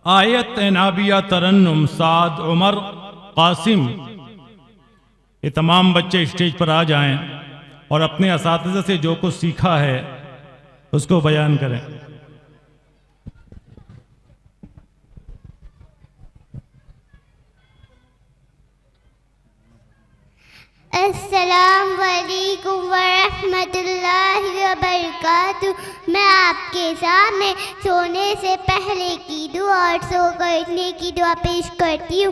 آیت نابیہ ترنم سعد عمر قاسم، یہ تمام بچے اسٹیج پر آ جائیں اور اپنے اساتذہ سے جو کچھ سیکھا ہے اس کو بیان کریں۔ السلام علیکم ورحمۃ اللہ وبرکاتہ۔ میں آپ کے سامنے سونے سے پہلے کی دعا اور سو کر اٹھنے کی دعا پیش کرتی ہوں۔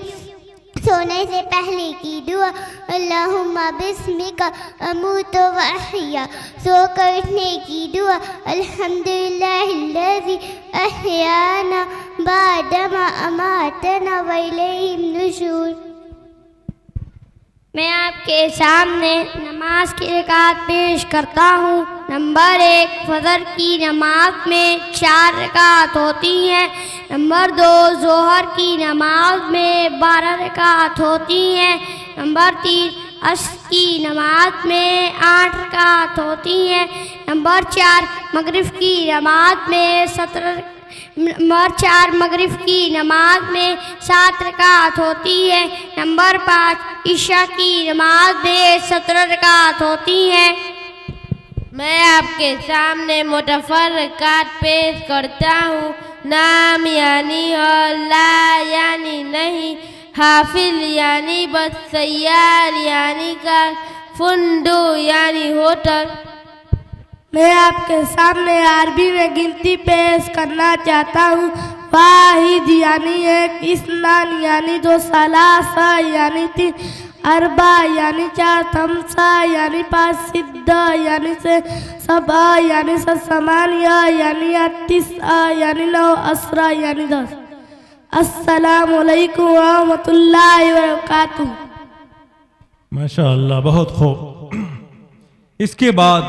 سونے سے پہلے کی دعا، اللہم بسمک اموت و احیا۔ سو کر اٹھنے کی دعا، الحمدللہ الذی احیانا بعدما اماتنا والیہ النشور۔ میں آپ کے سامنے نماز کی رکعت پیش کرتا ہوں۔ نمبر 1، فجر کی نماز میں 4 رکعت ہوتی ہیں۔ نمبر 2، ظہر کی نماز میں 12 رکعت ہوتی ہیں۔ نمبر 3، عصر کی نماز میں 8 رکعت ہوتی ہیں۔ نمبر 4، مغرب کی نماز میں 7 رکعت ہوتی ہے۔ نمبر 5، عشاء کی نماز میں 17 رکعت ہوتی ہیں۔ میں آپ کے سامنے متفر رکعت پیش کرتا ہوں۔ نام یعنی اللہ یعنی نہیں، حافل یعنی بس، سیار یعنی کار، فندو یعنی ہوٹل۔ میں آپ کے سامنے عربی میں گنتی پیش کرنا چاہتا ہوں۔ واحد یعنی 1، اثنان یعنی 2، ثلاثہ یعنی 3، اربع یعنی 4، خمسہ یعنی 5، ستہ یعنی 6، سبع یعنی 7، ثمانیہ یعنی 8، تسعہ یعنی 9، عشرہ یعنی 10۔ السلام علیکم ورحمۃ اللہ وبرکاتہ۔ ماشاء اللہ، بہت خوب۔ اس کے بعد